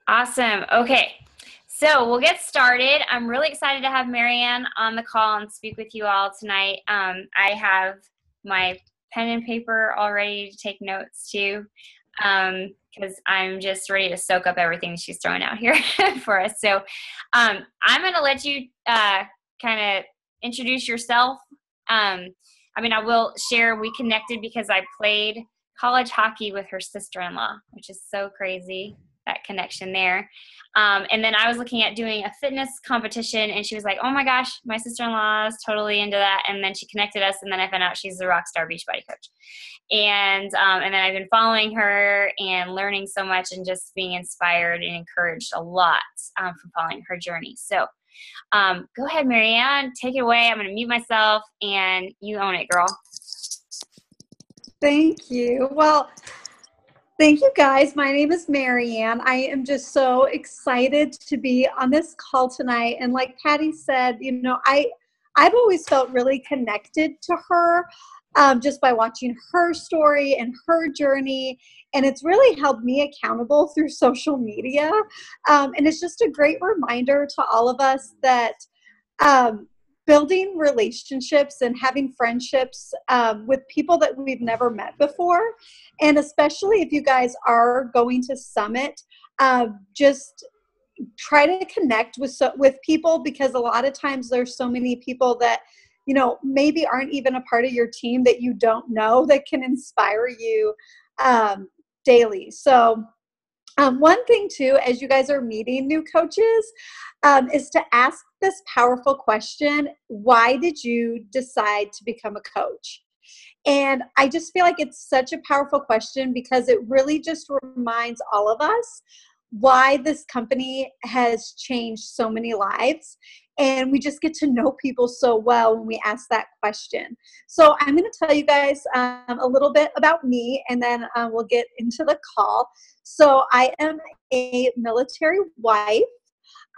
Awesome. Okay. So we'll get started. I'm really excited to have MaryAnn on the call and speak with you all tonight. I have my pen and paper all ready to take notes too, because I'm just ready to soak up everything she's throwing out here for us. So I'm going to let you kind of introduce yourself. I will share we connected because I played college hockey with her sister-in-law, which is so crazy, that connection there. And then I was looking at doing a fitness competition, and she was like, oh my gosh, my sister-in-law is totally into that. And then she connected us, and then I found out she's a Rockstar Beachbody coach. And then I've been following her and learning so much and just being inspired and encouraged a lot from following her journey. So go ahead, MaryAnn, take it away. I'm going to mute myself, and you own it, girl. Thank you. Well, thank you guys. My name is MaryAnn. I am just so excited to be on this call tonight. And like Patty said, I've always felt really connected to her just by watching her story and her journey. And it's really held me accountable through social media. And it's just a great reminder to all of us that building relationships and having friendships with people that we've never met before. And especially if you guys are going to Summit, just try to connect with people, because a lot of times there's so many people that, maybe aren't even a part of your team that you don't know that can inspire you daily. So one thing too, as you guys are meeting new coaches, is to ask this powerful question: why did you decide to become a coach? And I just feel like it's such a powerful question, because it really just reminds all of us why this company has changed so many lives. And we just get to know people so well when we ask that question. So I'm going to tell you guys a little bit about me, and then we'll get into the call. So I am a military wife.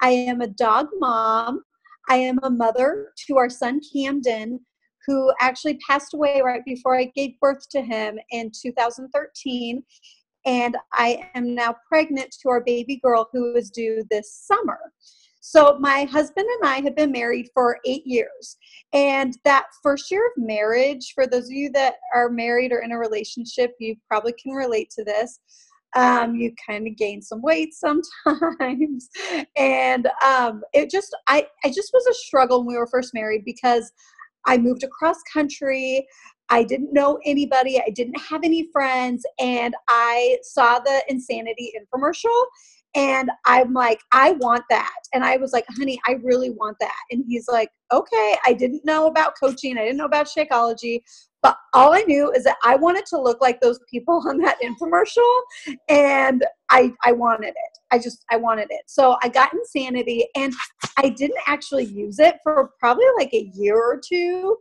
I am a dog mom. I am a mother to our son Camden, who actually passed away right before I gave birth to him in 2013. And I am now pregnant to our baby girl, who is due this summer. So my husband and I have been married for 8 years. And that first year of marriage, for those of you that are married or in a relationship, you probably can relate to this. You kind of gain some weight sometimes. And I just was a struggle when we were first married, because I moved across country. I didn't know anybody. I didn't have any friends. And I saw the Insanity infomercial, and I'm like, I want that. And I was like, honey, I really want that. And he's like, okay. I didn't know about coaching. I didn't know about Shakeology. But all I knew is that I wanted to look like those people on that infomercial, and I wanted it. I wanted it. So I got Insanity, and I didn't actually use it for probably like a year or two.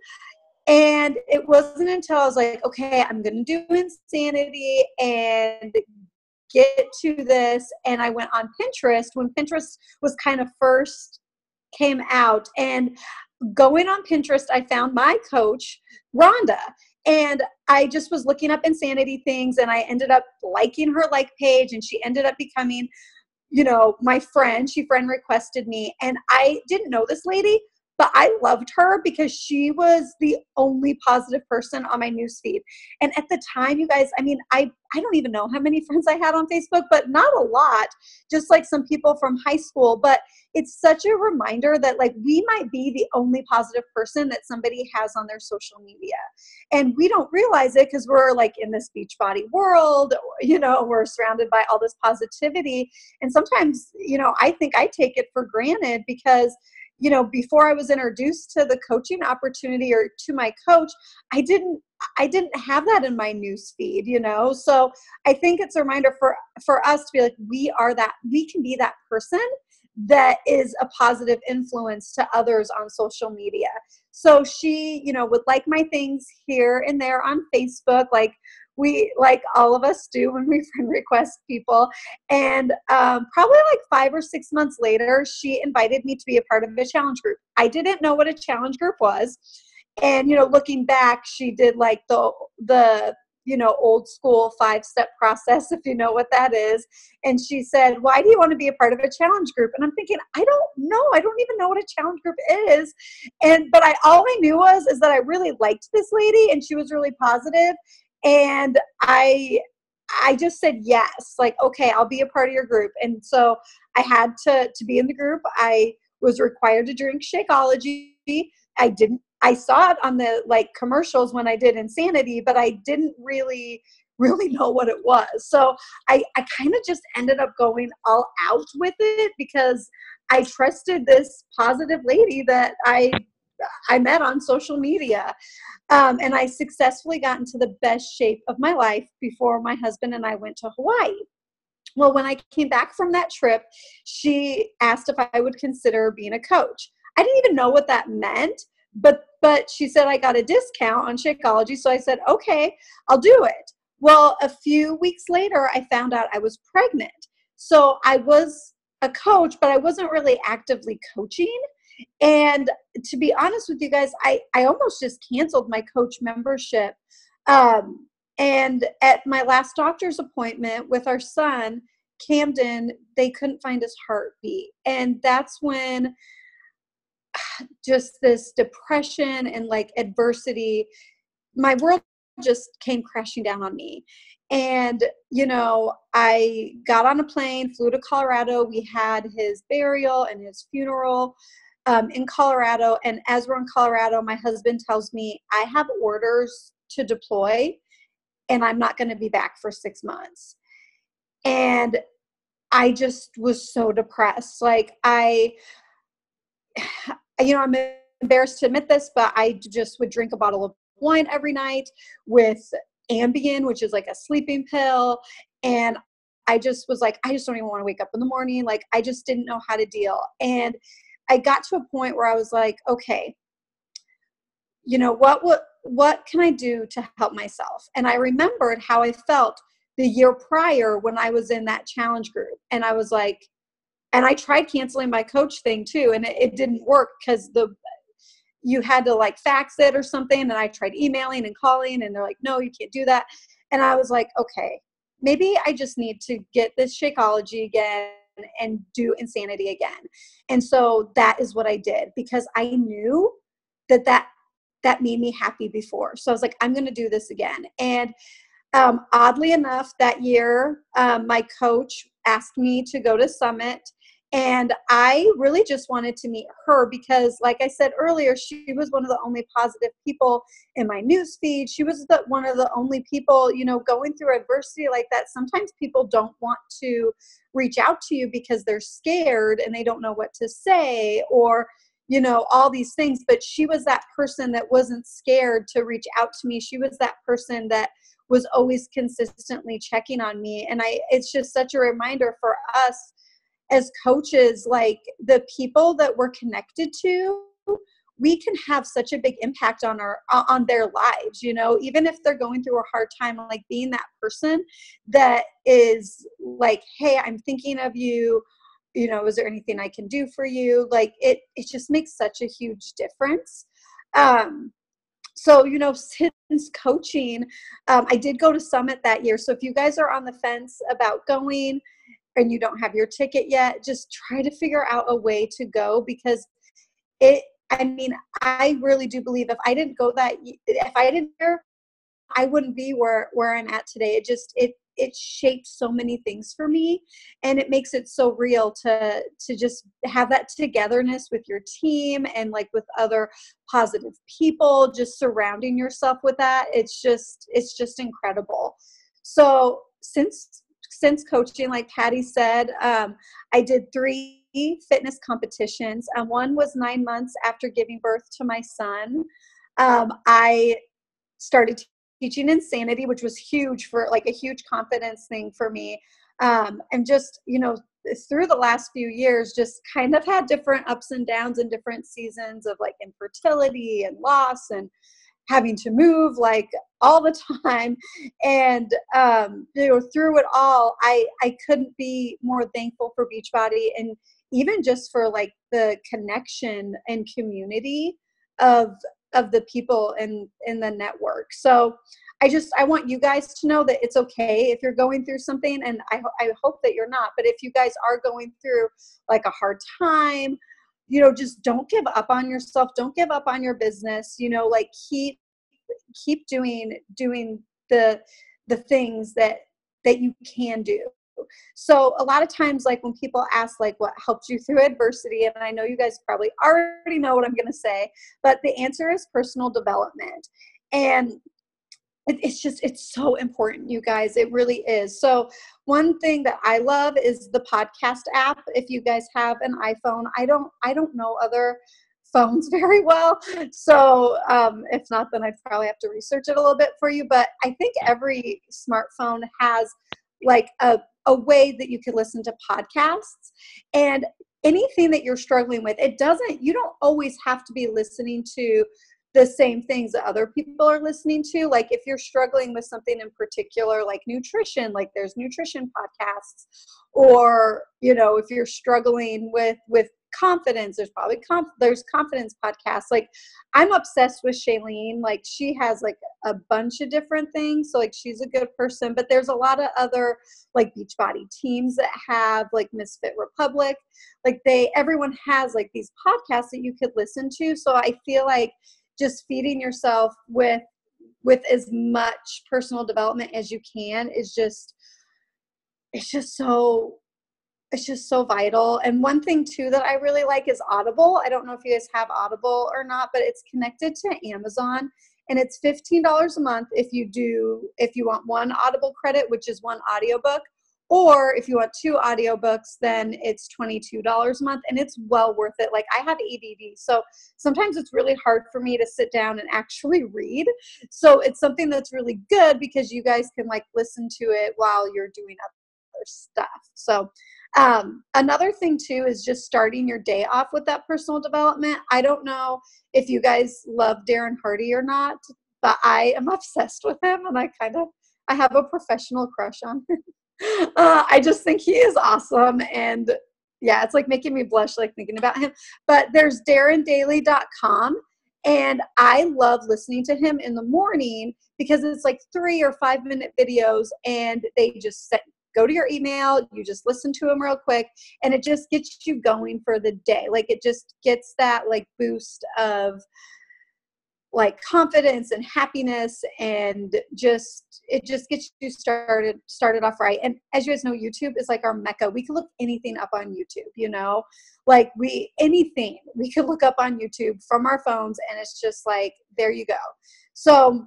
And it wasn't until I was like, okay, I'm going to do Insanity and get to this. And I went on Pinterest when Pinterest was kind of first came out, and going on Pinterest, I found my coach, Rhonda. And I just was looking up Insanity things, and I ended up liking her like page, and she ended up becoming, my friend. She friend requested me, and I didn't know this lady, but I loved her because she was the only positive person on my newsfeed. And at the time, you guys, I don't even know how many friends I had on Facebook, but not a lot, just like some people from high school. But it's such a reminder that like we might be the only positive person that somebody has on their social media. And we don't realize it because we're like in this Beachbody world, we're surrounded by all this positivity. And sometimes, I think I take it for granted because before I was introduced to the coaching opportunity or to my coach, I didn't have that in my news feed, So I think it's a reminder for us to be like, we can be that person that is a positive influence to others on social media. So she, would like my things here and there on Facebook, like all of us do when we friend request people. And probably like 5 or 6 months later, she invited me to be a part of a challenge group. I didn't know what a challenge group was. And, looking back, she did like the old school 5-step process, if you know what that is. And she said, why do you want to be a part of a challenge group? And I'm thinking, I don't know. I don't even know what a challenge group is. But all I knew is that I really liked this lady and she was really positive. And I just said yes, like, okay, I'll be a part of your group. And so I had to be in the group. I was required to drink Shakeology. I saw it on the commercials when I did Insanity, but I didn't really know what it was. So I kind of just ended up going all out with it because I trusted this positive lady that I met on social media. And I successfully got into the best shape of my life before my husband and I went to Hawaii. Well, when I came back from that trip, she asked if I would consider being a coach. I didn't even know what that meant, but she said I got a discount on Shakeology. So I said, okay, I'll do it. Well, a few weeks later, I found out I was pregnant. So I was a coach, but I wasn't really actively coaching. And to be honest with you guys, I almost just canceled my coach membership. And at my last doctor's appointment with our son, Camden, they couldn't find his heartbeat. And that's when just this depression and adversity, my world just came crashing down on me. And, I got on a plane, flew to Colorado. We had his burial and his funeral in Colorado. And as we're in Colorado, my husband tells me I have orders to deploy and I'm not going to be back for 6 months. And I just was so depressed. I'm embarrassed to admit this, but I just would drink a bottle of wine every night with Ambien, which is like a sleeping pill. And I just was like, I just don't even want to wake up in the morning. I just didn't know how to deal. And I got to a point where I was like, okay, what can I do to help myself? And I remembered how I felt the year prior when I was in that challenge group. And I was like, and I tried canceling my coach thing too. And it didn't work because you had to fax it or something. And I tried emailing and calling and they're like, no, you can't do that. And I was like, okay, maybe I just need to get this Shakeology again and do Insanity again. And so that is what I did because I knew that made me happy before. So I was like, I'm going to do this again. And oddly enough, that year, my coach asked me to go to Summit. And I really just wanted to meet her because, like I said earlier, she was one of the only positive people in my news feed. She was one of the only people, going through adversity like that. Sometimes people don't want to reach out to you because they're scared and they don't know what to say or, all these things. But she was that person that wasn't scared to reach out to me. She was that person that was always consistently checking on me. And it's just such a reminder for us as coaches, the people that we're connected to, we can have such a big impact on their lives, even if they're going through a hard time, being that person that is like, hey, I'm thinking of you, is there anything I can do for you? It just makes such a huge difference. So, since coaching, I did go to Summit that year. So if you guys are on the fence about going, and you don't have your ticket yet, just try to figure out a way to go because I really do believe if I didn't go I wouldn't be where I'm at today. It shaped so many things for me and it makes it so real to just have that togetherness with your team and with other positive people, just surrounding yourself with that. It's just incredible. So since coaching, like Patty said, I did 3 fitness competitions. One was 9 months after giving birth to my son. I started teaching Insanity, which was huge for a huge confidence thing for me. And just, through the last few years, just kind of had different ups and downs and different seasons of infertility and loss and having to move all the time. And, through it all, I couldn't be more thankful for Beachbody and even just for the connection and community of the people in the network. So I want you guys to know that it's okay if you're going through something, and I hope that you're not, but if you guys are going through like a hard time, you know, just don't give up on yourself. Don't give up on your business, you know, like keep doing the things that you can do. So a lot of times, like when people ask like what helped you through adversity, and I know you guys probably already know what I'm going to say, but the answer is personal development. And it's so important, you guys. It really is. So one thing that I love is the podcast app. If you guys have an iPhone, I don't know other phones very well. So if not, then I'd probably have to research it a little bit for you. But I think every smartphone has like a way that you can listen to podcasts, and anything that you're struggling with, you don't always have to be listening to the same things that other people are listening to. Like if you're struggling with something in particular, like nutrition, like there's nutrition podcasts, or, you know, if you're struggling with confidence, there's probably there's confidence podcasts. Like I'm obsessed with Shailene. Like she has like a bunch of different things. So like she's a good person, but there's a lot of other like Beachbody teams that have like Misfit Republic. Like everyone has like these podcasts that you could listen to. So I feel like just feeding yourself with as much personal development as you can is just, it's just so vital. And one thing too that I really like is Audible. I don't know if you guys have Audible or not, but it's connected to Amazon, and it's $15 a month if you want one Audible credit, which is one audiobook, or if you want two audiobooks, then it's $22 a month, and it's well worth it. Like I have ADD, so sometimes it's really hard for me to sit down and actually read. So it's something that's really good because you guys can like listen to it while you're doing other stuff. So another thing too is just starting your day off with that personal development. I don't know if you guys love Darren Hardy or not, but I am obsessed with him, and I have a professional crush on him. I just think he is awesome, and yeah, it's like making me blush like thinking about him. But there's darrendaily.com, and I love listening to him in the morning because it's like 3 or 5 minute videos, and they just go to your email, you just listen to them real quick, and it just gets you going for the day. Like it just gets that like boost of like confidence and happiness, and it just gets you started off right. And as you guys know, YouTube is like our mecca. We can look anything up on YouTube, you know, like anything we could look up on YouTube from our phones, and it's just like, there you go. So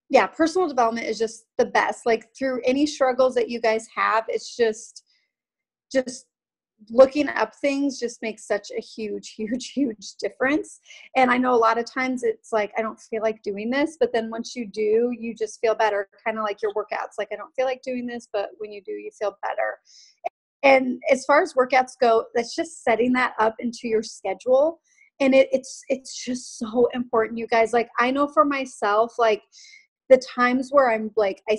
yeah, personal development is just the best. Like through any struggles that you guys have, it's just looking up things just makes such a huge difference. And I know a lot of times it's like, I don't feel like doing this, but then once you do, you just feel better. Kind of like your workouts. Like, I don't feel like doing this, but when you do, you feel better. And as far as workouts go, that's just setting that up into your schedule. And it's just so important, you guys. Like I know for myself, like the times where I'm like, I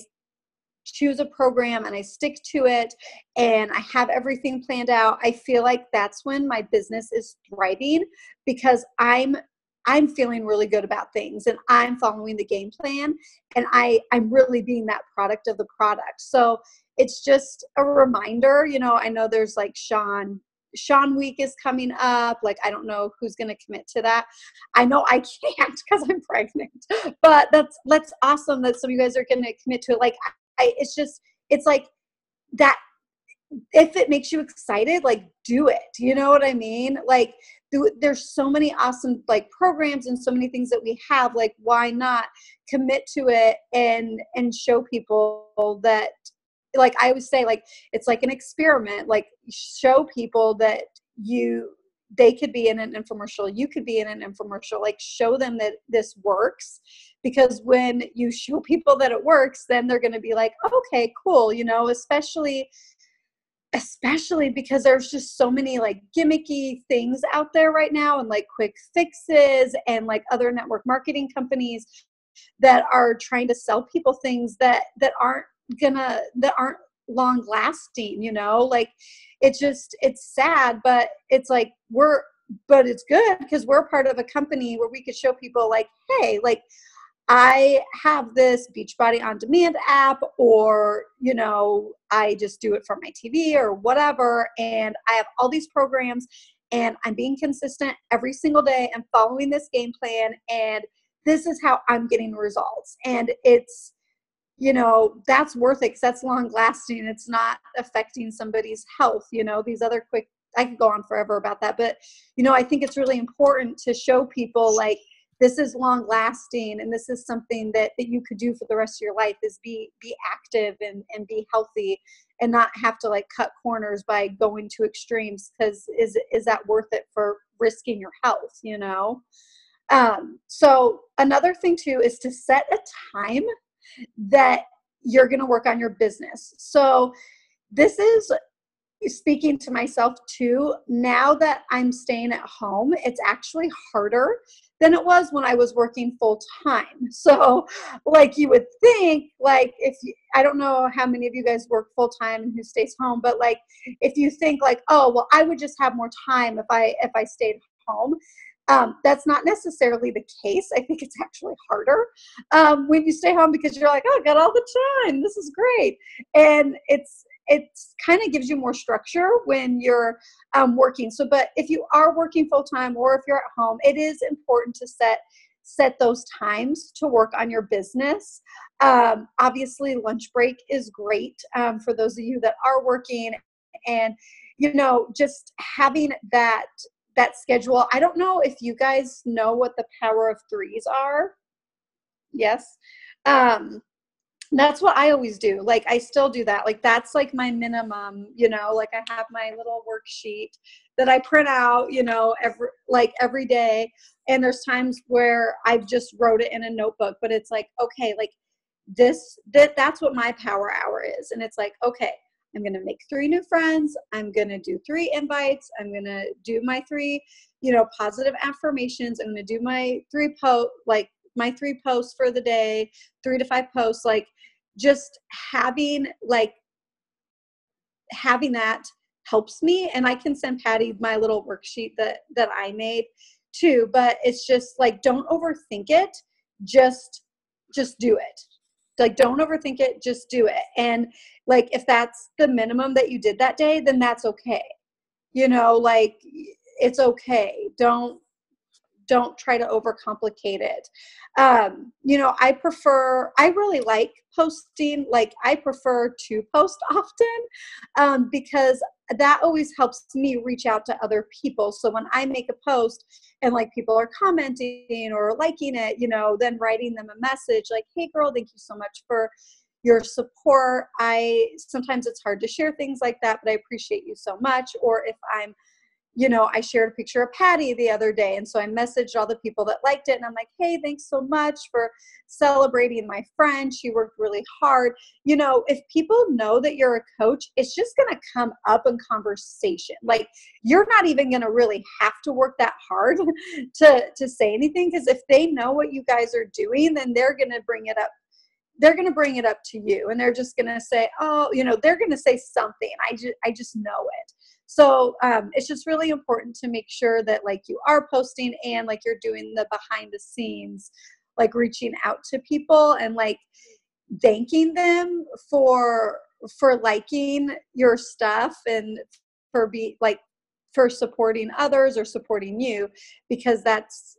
choose a program and I stick to it and I have everything planned out, I feel like that's when my business is thriving, because I'm feeling really good about things and I'm following the game plan, and I'm really being that product of the product. So it's just a reminder, you know. I know there's like Sean week is coming up. Like, I don't know who's going to commit to that. I know I can't because I'm pregnant, but that's awesome that some of you guys are going to commit to it. Like, it's like that. If it makes you excited, like do it. You know what I mean? Like there's so many awesome like programs and so many things that we have. Like, why not commit to it and show people that, like I always say, like it's like an experiment. Like show people that they could be in an infomercial. You could be in an infomercial. Like show them that this works, because when you show people that it works, then they're going to be like, okay, cool. You know, especially because there's just so many like gimmicky things out there right now, and like quick fixes and like other network marketing companies that are trying to sell people things that aren't long lasting, you know. Like it's sad, but it's like but it's good because we're part of a company where we could show people like, hey, like I have this Beachbody On Demand app, or, you know, I just do it from my TV or whatever. And I have all these programs, and I'm being consistent every single day and following this game plan. And this is how I'm getting results. And it's, you know, that's worth it because that's long lasting. It's not affecting somebody's health. You know, these other quick, I could go on forever about that. But, you know, I think it's really important to show people like, this is long lasting, and this is something that you could do for the rest of your life, is be active and be healthy, and not have to like cut corners by going to extremes, because is that worth it for risking your health, you know? So another thing too is to set a time that you're going to work on your business. So this is speaking to myself too. Now that I'm staying at home, it's actually harder than it was when I was working full time. So like you would think, like if you, I don't know how many of you guys work full time and who stays home, but like if you think like, oh, well, I would just have more time if I stayed home. That's not necessarily the case. I think it's actually harder when you stay home, because you're like, oh, I got all the time. This is great. And it's kind of gives you more structure when you're working. So, but if you are working full time or if you're at home, it is important to set those times to work on your business. Obviously, lunch break is great for those of you that are working, and you know, just having that schedule. I don't know if you guys know what the power of threes are. Yes. That's what I always do. Like, I still do that. Like, that's like my minimum, you know, like I have my little worksheet that I print out, you know, every day. And there's times where I've just wrote it in a notebook, but it's like, okay, like that's what my power hour is. And it's like, okay, I'm going to make 3 new friends. I'm going to do 3 invites. I'm going to do my 3, you know, positive affirmations. I'm going to do my 3 my 3 posts for the day, 3 to 5 posts. Like, just having that helps me. And I can send Patty my little worksheet that I made too, but it's just like, don't overthink it. Just do it. Like, don't overthink it, just do it. And like, if that's the minimum that you did that day, then that's okay. You know, like, it's okay. Don't try to overcomplicate it. You know, I really like posting. Like, I prefer to post often because that always helps me reach out to other people. So when I make a post and like people are commenting or liking it, you know, then writing them a message like, hey girl, thank you so much for your support. Sometimes it's hard to share things like that, but I appreciate you so much. Or if I'm, you know, I shared a picture of Patty the other day, and so I messaged all the people that liked it, and I'm like, hey, thanks so much for celebrating my friend. She worked really hard. You know, if people know that you're a coach, it's just going to come up in conversation. Like, you're not even going to really have to work that hard to say anything, because if they know what you guys are doing, then they're going to bring it up. They're going to bring it up to you, and they're just going to say, oh, you know, they're going to say something. I just know it. So it's just really important to make sure that like you are posting and like you're doing the behind the scenes, like reaching out to people and like thanking them for liking your stuff and for supporting others or supporting you, because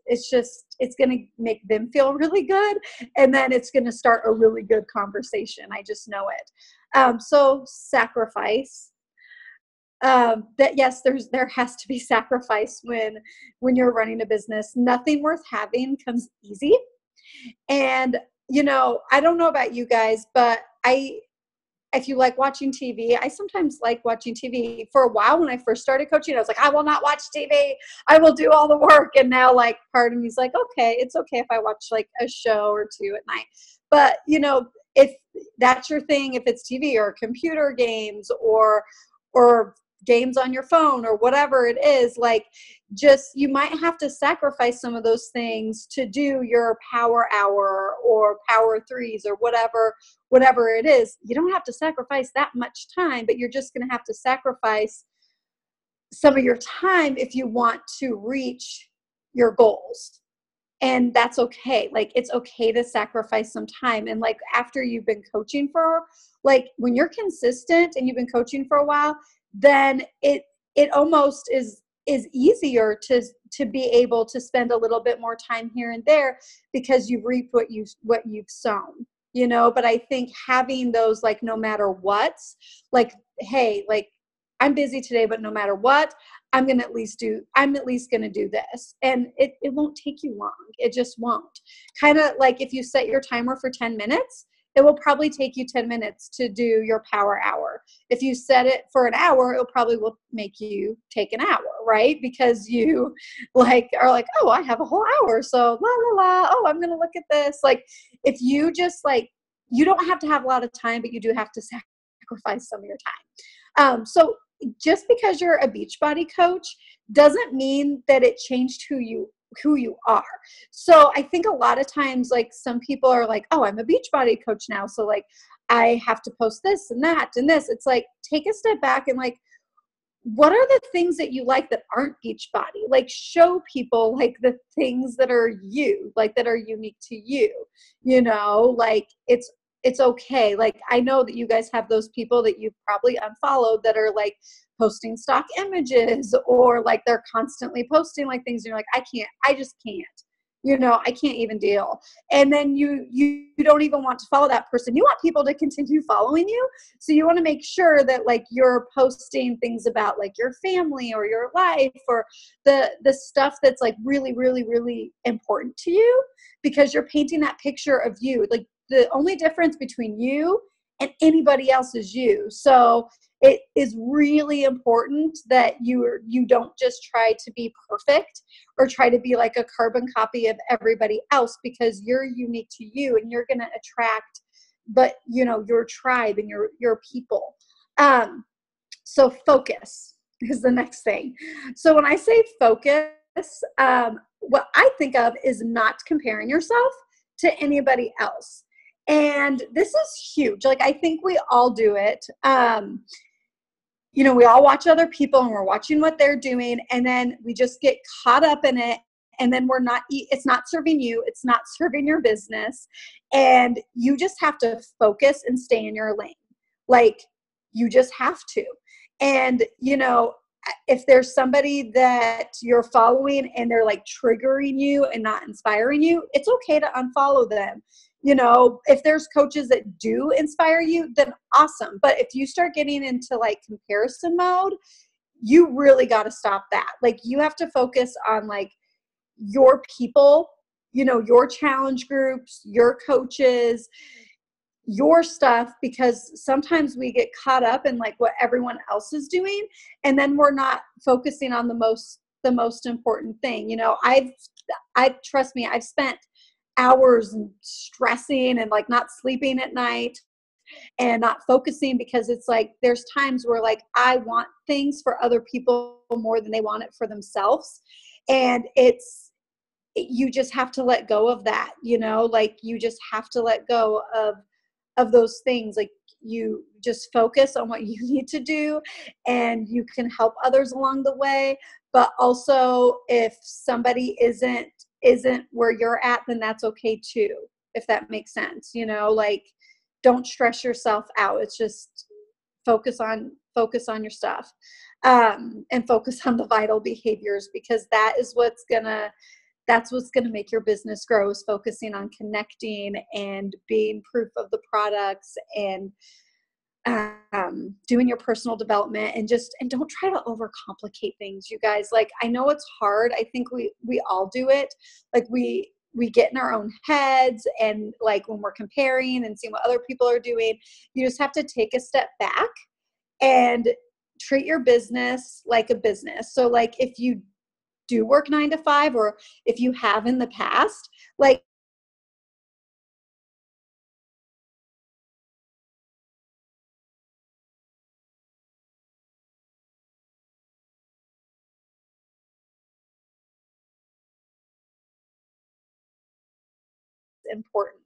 it's going to make them feel really good. And then it's going to start a really good conversation. I just know it. So sacrifice. That yes, there has to be sacrifice when you're running a business. Nothing worth having comes easy. And you know, I don't know about you guys, but if you like watching TV, I sometimes like watching TV. For a while when I first started coaching, I was like, I will not watch TV. I will do all the work. And now like part of me is like, okay, it's okay if I watch like a show or 2 at night. But you know, if that's your thing, if it's TV or computer games or games on your phone or whatever it is, like, just, you might have to sacrifice some of those things to do your power hour or power threes or whatever it is. You don't have to sacrifice that much time, but you're just going to have to sacrifice some of your time if you want to reach your goals. And that's okay. Like, it's okay to sacrifice some time. And like, after you've been coaching for, like, when you're consistent and you've been coaching for a while, then it almost is easier to be able to spend a little bit more time here and there, because you've reaped what you've sown, you know. But I think having those, like, no matter what, like, hey, like, I'm busy today, but no matter what, I'm at least going to do this. And it won't take you long. It just won't. Kind of like if you set your timer for 10 minutes, it will probably take you 10 minutes to do your power hour. If you set it for an hour, it probably will make you take an hour, right? Because you like are like, oh, I have a whole hour. So la, la, la. Oh, I'm going to look at this. Like, if you just like, you don't have to have a lot of time, but you do have to sacrifice some of your time. So just because you're a Beachbody coach doesn't mean that it changed who you are. So I think a lot of times, like, some people are like, oh, I'm a Beachbody coach now, so like I have to post this and that and this. It's like, take a step back and like, what are the things that you like that aren't Beachbody? Like, show people like the things that are you, like, that are unique to you, you know. Like, it's okay. Like, I know that you guys have those people that you've probably unfollowed that are like posting stock images, or like they're constantly posting like things, and you're like, I just can't, you know, I can't even deal. And then you don't even want to follow that person. You want people to continue following you. So you want to make sure that like you're posting things about like your family or your life, or the stuff that's like really, really, really important to you, because you're painting that picture of you. Like, the only difference between you and anybody else is you. So it is really important that you don't just try to be perfect or try to be like a carbon copy of everybody else, because you're unique to you, and you're going to attract, but you know, your tribe and your people. So focus is the next thing. So when I say focus, what I think of is not comparing yourself to anybody else. And this is huge. Like, I think we all do it. You know, we all watch other people and we're watching what they're doing, and then we just get caught up in it. And then it's not serving you. It's not serving your business. And you just have to focus and stay in your lane. Like, you just have to. And, you know, if there's somebody that you're following and they're like triggering you and not inspiring you, it's okay to unfollow them. You know, if there's coaches that do inspire you, then awesome. But if you start getting into like comparison mode, you really got to stop that. Like, you have to focus on like your people, you know, your challenge groups, your coaches, your stuff, because sometimes we get caught up in like what everyone else is doing, and then we're not focusing on the most important thing. You know, trust me, I've spent hours stressing and like not sleeping at night and not focusing, because it's like there's times where like I want things for other people more than they want it for themselves, and you just have to let go of that, you know. Like, you just have to let go of those things. Like, you just focus on what you need to do, and you can help others along the way. But also, if somebody isn't where you're at, then that's okay too, if that makes sense. You know, like, don't stress yourself out. It's just focus on your stuff, and focus on the vital behaviors, because that's what's gonna make your business grow, is focusing on connecting and being proof of the products, and doing your personal development, and don't try to overcomplicate things, you guys. Like, I know it's hard. I think we all do it. Like, we get in our own heads, and like when we're comparing and seeing what other people are doing, you just have to take a step back and treat your business like a business. So like, if you do work 9 to 5, or if you have in the past, like, important.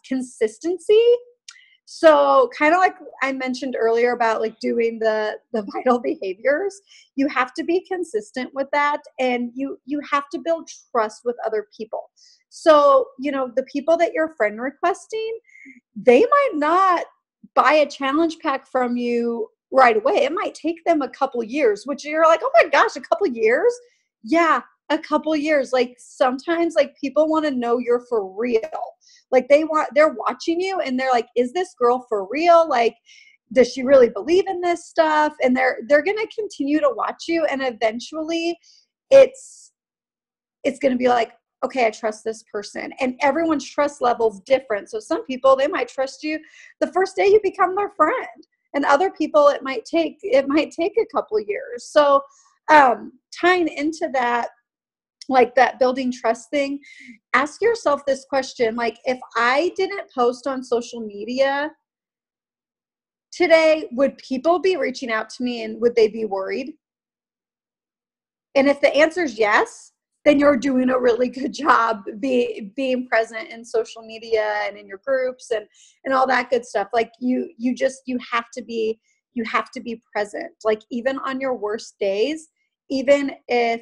Consistency. So kind of like I mentioned earlier about like doing the vital behaviors, you have to be consistent with that, and you have to build trust with other people. So, the people that you're friend requesting, they might not buy a challenge pack from you right away. It might take them a couple years, which you're like, oh my gosh, a couple years? Yeah, a couple years. Like sometimes like people want to know you're for real. Like they're watching you and they're like, is this girl for real? Like, does she really believe in this stuff? And they're going to continue to watch you. And eventually it's going to be like, okay, I trust this person. And everyone's trust level is different. So some people, they might trust you the first day you become their friend. And other people, it might take a couple of years. So tying into that, like that building trust thing, ask yourself this question. Like, if I didn't post on social media today, would people be reaching out to me and would they be worried? And if the answer is yes, then you're doing a really good job being present in social media and in your groups and all that good stuff. Like you have to be present. Like even on your worst days, even if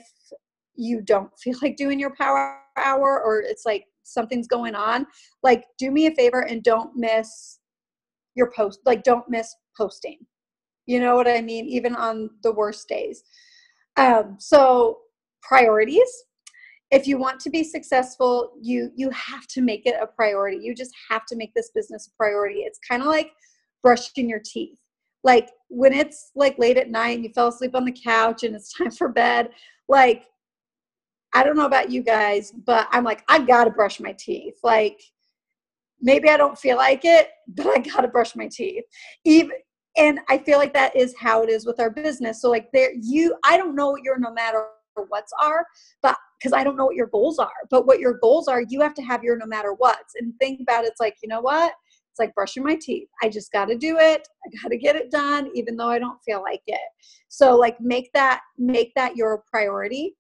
you don't feel like doing your power hour or it's like something's going on, like do me a favor and don't miss your post. Like don't miss posting. You know what I mean? Even on the worst days. So priorities. If you want to be successful, you have to make it a priority. You just have to make this business a priority. It's kind of like brushing your teeth. Like when it's like late at night and you fell asleep on the couch and it's time for bed, like, I don't know about you guys, but I'm like, I got to brush my teeth. Like maybe I don't feel like it, but I got to brush my teeth. And I feel like that is how it is with our business. So like I don't know what your no matter what's are, but because I don't know what your goals are, but what your goals are, you have to have your no matter what's and think about it. It's like, you know what? It's like brushing my teeth. I just got to do it. I got to get it done, even though I don't feel like it. So like make that your priority.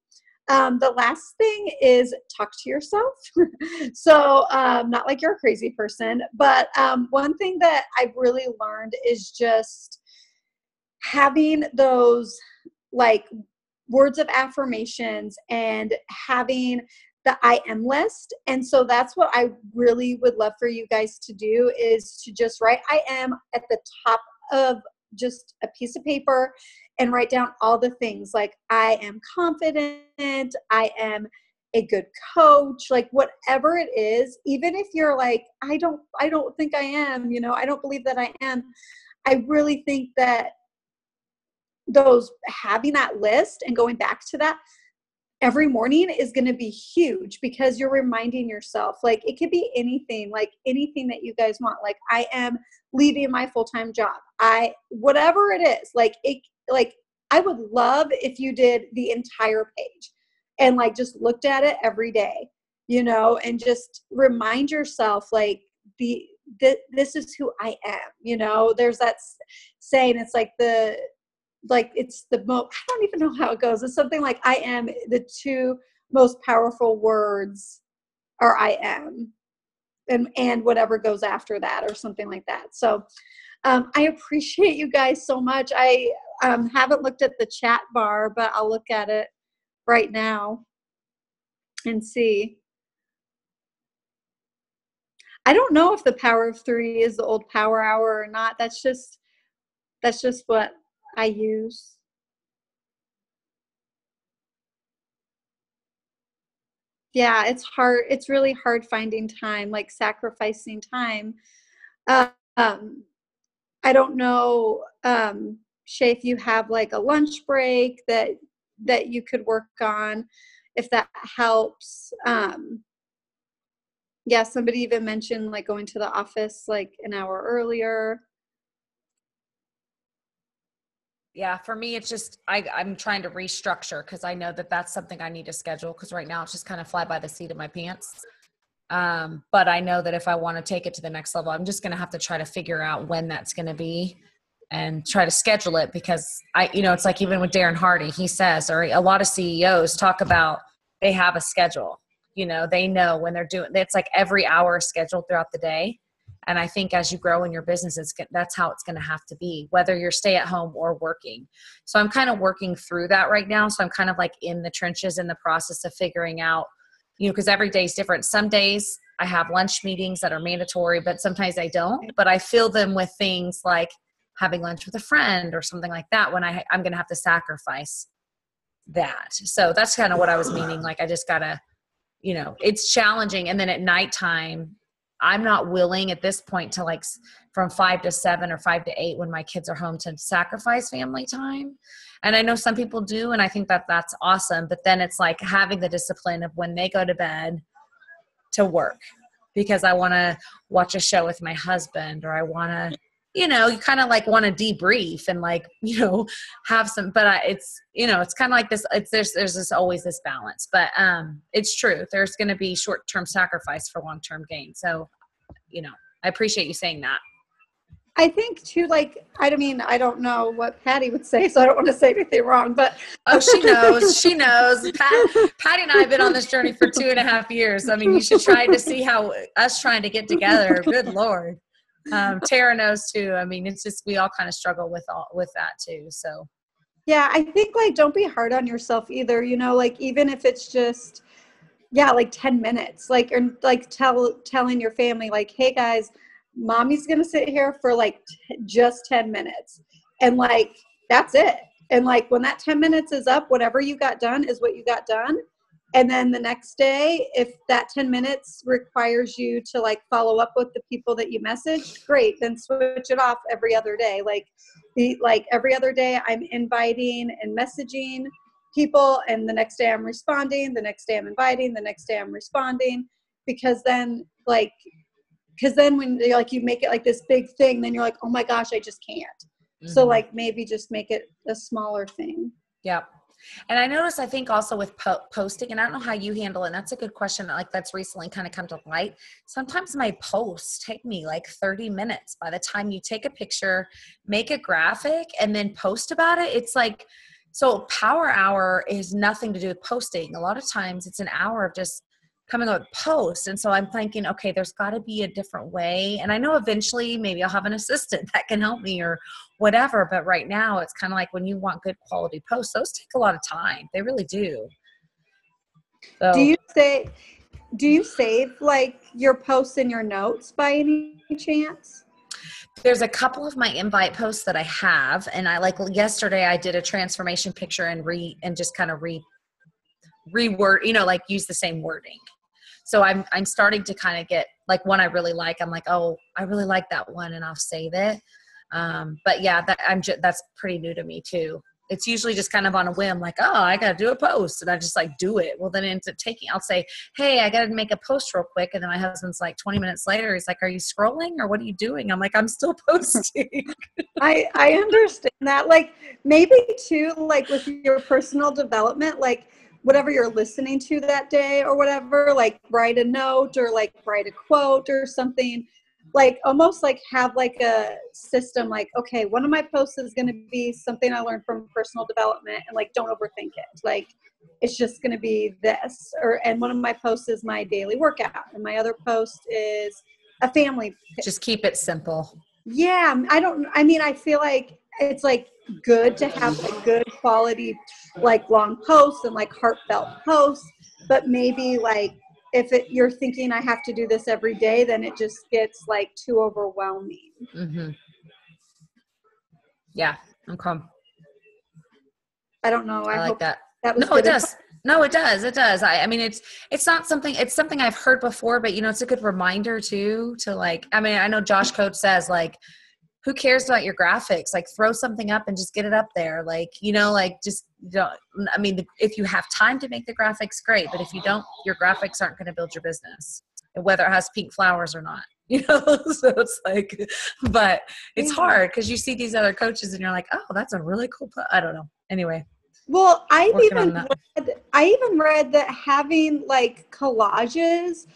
The last thing is talk to yourself. So not like you're a crazy person, but one thing that I've really learned is just having those like words of affirmations and having the I am list. And so that's what I really would love for you guys to do is to just write I am at the top of just a piece of paper and write down all the things like I am confident, I am a good coach, like whatever it is, even if you're like, I don't think I am, I don't believe that I am. I really think that having that list and going back to that every morning is going to be huge because you're reminding yourself, like it could be anything, like anything that you guys want. Like I am leaving my full-time job. Whatever it is, like I would love if you did the entire page and like just looked at it every day, and just remind yourself like this is who I am. There's that saying, it's like it's the most, I don't even know how it goes. It's something like I am, the two most powerful words are I am and whatever goes after that or something like that. So I appreciate you guys so much. I haven't looked at the chat bar, but I'll look at it right now and see. I don't know if the power of 3 is the old power hour or not. That's just what I use. Yeah, it's hard. It's really hard finding time, like sacrificing time. I don't know, Shay, if you have like a lunch break that you could work on, if that helps. Yeah, somebody even mentioned like going to the office like an hour earlier. Yeah, for me, it's just, I'm trying to restructure because I know that that's something I need to schedule because right now it's just kind of fly by the seat of my pants. But I know that if I want to take it to the next level, I'm just going to have to try to figure out when that's going to be and try to schedule it because it's like even with Darren Hardy, he says, or a lot of CEOs talk about, they have a schedule, they know when they're doing, it's like every hour scheduled throughout the day. And I think as you grow in your business, that's how it's going to have to be, whether you're stay at home or working. So I'm kind of working through that right now. So I'm kind of like in the trenches in the process of figuring out, because every day is different. Some days I have lunch meetings that are mandatory, but sometimes I don't. But I fill them with things like having lunch with a friend or something like that when I'm going to have to sacrifice that. So that's kind of what I was meaning. Like I just got to, it's challenging. And then at nighttime, I'm not willing at this point to like from 5 to 7 or 5 to 8 when my kids are home to sacrifice family time. And I know some people do, and I think that that's awesome. But then it's like having the discipline of when they go to bed to work because I want to watch a show with my husband, or I want to, you kind of like want to debrief and like, have some, but it's, it's kind of like this, there's this always this balance, but it's true. There's going to be short-term sacrifice for long-term gain. So, I appreciate you saying that. I think too, like, I don't know what Patty would say, so I don't want to say anything wrong, but. Oh, she knows. She knows. Patty and I have been on this journey for 2.5 years. I mean, you should try to see how us trying to get together. Good Lord. Tara knows too. I mean, it's just, we all kind of struggle with that too. So. Yeah. I think like, don't be hard on yourself either, like even if it's just, like 10 minutes, like, or like telling your family like, hey guys, mommy's going to sit here for like just 10 minutes. And like, that's it. And like, when that 10 minutes is up, whatever you got done is what you got done. And then the next day, if that 10 minutes requires you to like follow up with the people that you messaged, great, then switch it off every other day. Like every other day I'm inviting and messaging people, and the next day I'm responding, the next day I'm inviting, the next day I'm responding, because then when you're like, you make it like this big thing, then you're like, oh my gosh, I just can't. Mm-hmm. So like maybe just make it a smaller thing. Yep. And I noticed, I think also with posting, and I don't know how you handle it, and that's a good question, like that's recently kind of come to light. Sometimes my posts take me like 30 minutes by the time you take a picture, make a graphic, and then post about it. It's like, so power hour is nothing to do with posting. A lot of times it's an hour of just coming up with posts. And so I'm thinking, okay, there's got to be a different way. And I know eventually maybe I'll have an assistant that can help me or whatever. But right now it's kind of like when you want good quality posts, those take a lot of time. They really do. So, do you save like your posts in your notes by any chance? There's a couple of my invite posts that I have. And I like yesterday I did a transformation picture and just kind of reword, like use the same wording. So I'm starting to kind of get like one I really like. I'm like, oh, I really like that one, and I'll save it. But yeah, that's pretty new to me too. It's usually just kind of on a whim, like, oh, I got to do a post, and I just like do it. Well, then it ends up I'll say, hey, I got to make a post real quick. And then my husband's like 20 minutes later, he's like, are you scrolling or what are you doing? I'm like, I'm still posting. I understand that. Like maybe too, like with your personal development, like whatever you're listening to that day or whatever, like write a note or like write a quote or something, like almost like have like a system, like, okay, one of my posts is going to be something I learned from personal development, and like, don't overthink it. Like, it's just going to be this, and one of my posts is my daily workout, and my other post is a family. Just keep it simple. Yeah. I feel like it's like good to have a good quality, like long posts and like heartfelt posts, but maybe like if you're thinking I have to do this every day, then it just gets like too overwhelming. Mm-hmm. Yeah. Okay. I don't know. I like that. Was no, it does. No, it does. It does. I mean, it's not something, it's something I've heard before, but it's a good reminder too, to like, I mean, I know Josh Coach says like, who cares about your graphics? Like throw something up and just get it up there. Like, like just don't, I mean, if you have time to make the graphics, great. But if you don't, your graphics aren't going to build your business, whether it has pink flowers or not, so it's like, but it's hard because you see these other coaches and you're like, oh, that's a really cool, I don't know. Anyway. Well, I even read that having like collages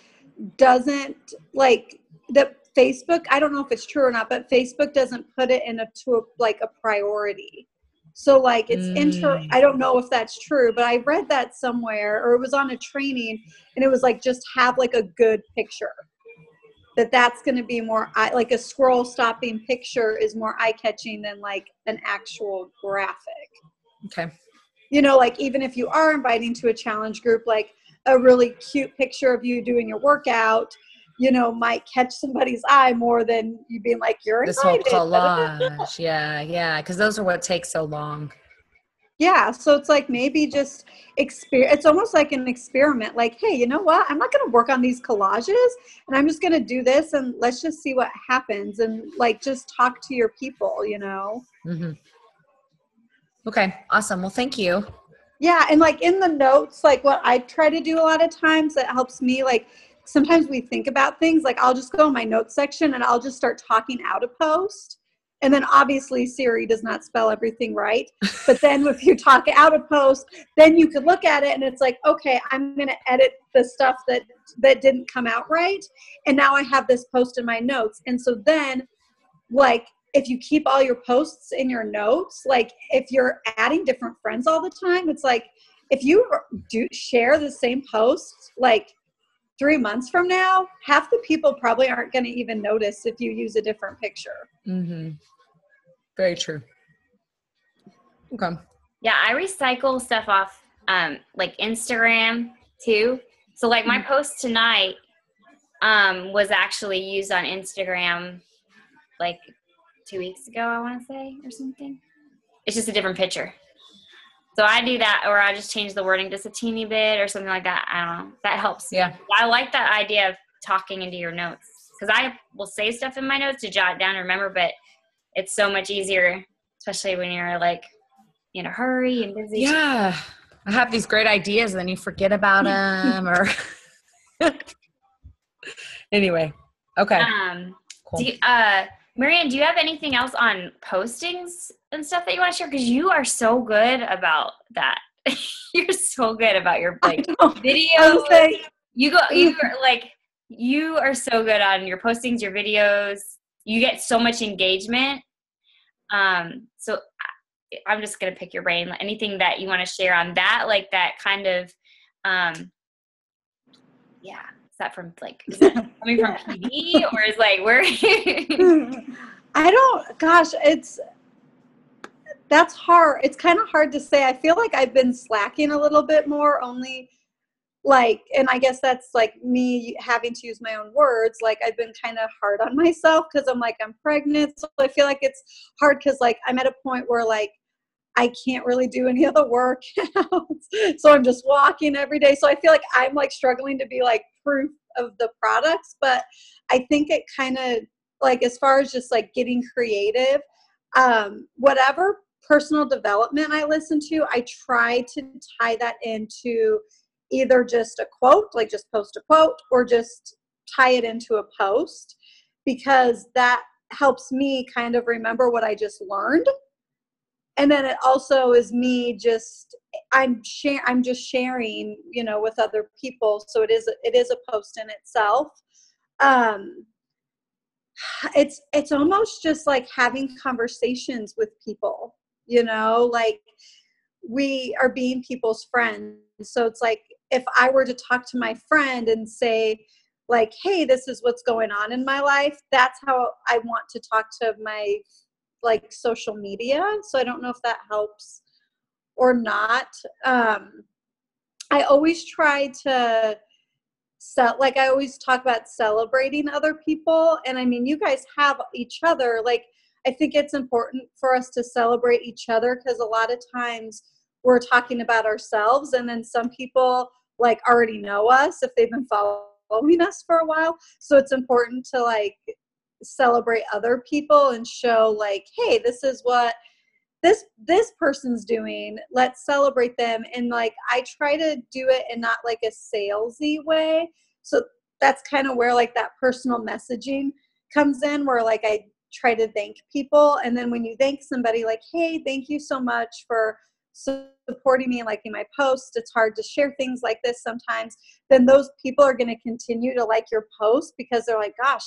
doesn't like that Facebook, I don't know if it's true or not, but Facebook doesn't put it to a priority. So like it's I don't know if that's true, but I read that somewhere, or it was on a training, and it was like, just have like a good picture. that's going to be more like a scroll stopping picture is more eye catching than like an actual graphic. Okay. Like even if you are inviting to a challenge group, like a really cute picture of you doing your workout, might catch somebody's eye more than you being like, you're This whole invited. collage. Yeah. Because those are what takes so long. Yeah. So it's like maybe just it's almost like an experiment. Like, hey, you know what? I'm not going to work on these collages and I'm just going to do this and let's just see what happens and like just talk to your people, Mm-hmm. Okay. Awesome. Well, thank you. Yeah. And like in the notes, like what I try to do a lot of times that helps me, like sometimes we think about things, like I'll just go in my notes section and I'll just start talking out a post. And then obviously Siri does not spell everything right. But then if you talk out a post, then you could look at it and it's like, okay, I'm going to edit the stuff that didn't come out right. And now I have this post in my notes. And so then like, if you keep all your posts in your notes, like if you're adding different friends all the time, it's like, if you do share the same posts, like 3 months from now, half the people probably aren't going to even notice if you use a different picture. Mm-hmm. Very true. Okay. Yeah, I recycle stuff off like Instagram too. So like my post tonight was actually used on Instagram like 2 weeks ago, I want to say, or something. It's just a different picture. So I do that, or I just change the wording just a teeny bit or something like that. I don't know. That helps. Yeah. I like that idea of talking into your notes because I will save stuff in my notes to jot it down and remember, but it's so much easier, especially when you're like in a hurry and busy. Yeah. I have these great ideas and then you forget about them or anyway. Okay. Cool. MaryAnn, do you have anything else on postings and stuff that you want to share? Because you are so good about that. You're so good about your like videos. You are so good on your postings, your videos. You get so much engagement. So I'm just gonna pick your brain. Anything that you want to share on that, like that kind of, yeah. Is that from like, is that coming from PD or is like where? That's hard. It's kind of hard to say. I feel like I've been slacking a little bit more only like, and I guess that's like me having to use my own words. Like I've been kind of hard on myself because I'm like, I'm pregnant. So I feel like it's hard because like I'm at a point where like I can't really do any of the workouts. So I'm just walking every day. So I feel like I'm like struggling to be like proof of the products, but I think it kind of like, as far as just like getting creative, whatever personal development I listen to, I try to tie that into either just a quote, like just post a quote, or just tie it into a post, because that helps me kind of remember what I just learned. And then it also is me just, I'm just sharing, with other people. So it is a post in itself. It's almost just like having conversations with people, like we are being people's friends. So it's like, if I were to talk to my friend and say like, hey, this is what's going on in my life, that's how I want to talk to my like social media. So I don't know if that helps or not. I always try to I always talk about celebrating other people. And I mean, you guys have each other. Like, I think it's important for us to celebrate each other, because a lot of times we're talking about ourselves and then some people like already know us if they've been following us for a while. So it's important to like celebrate other people and show like, hey, this is what this person's doing. Let's celebrate them. And like, I try to do it in not like a salesy way. So that's kind of where like that personal messaging comes in, where like I try to thank people. And then when you thank somebody like, hey, thank you so much for supporting me and liking my post. It's hard to share things like this sometimes. Then those people are going to continue to like your post because they're like, gosh,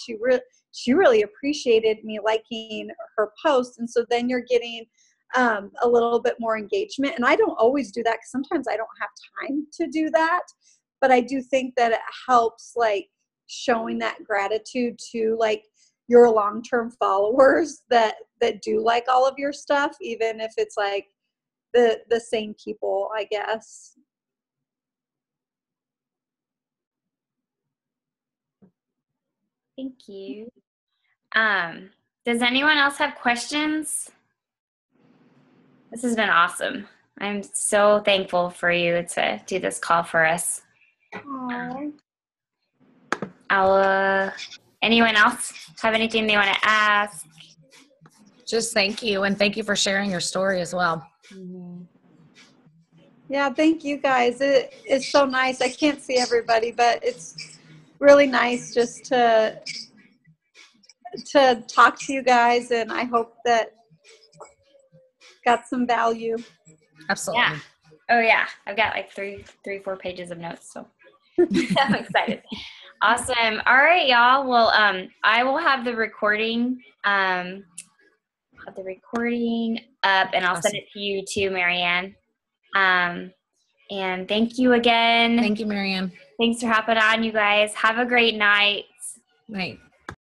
she really appreciated me liking her post. And so then you're getting a little bit more engagement. And I don't always do that because sometimes I don't have time to do that. But I do think that it helps like showing that gratitude to like your long-term followers that do like all of your stuff, even if it's like the same people, I guess. Thank you. Does anyone else have questions? This has been awesome. I'm so thankful for you to do this call for us. Aww. Anyone else have anything they want to ask? Just thank you. And thank you for sharing your story as well. Mm-hmm. Yeah, thank you guys. It is so nice. I can't see everybody, but it's really nice just to talk to you guys, and I hope that got some value. Absolutely. Yeah. Oh yeah. I've got like 4 pages of notes, so I'm excited. Awesome. All right, y'all. Well, I will have the recording up, and I'll send it to you too, MaryAnn. And thank you again. Thank you, MaryAnn. Thanks for hopping on, you guys. Have a great night. Night.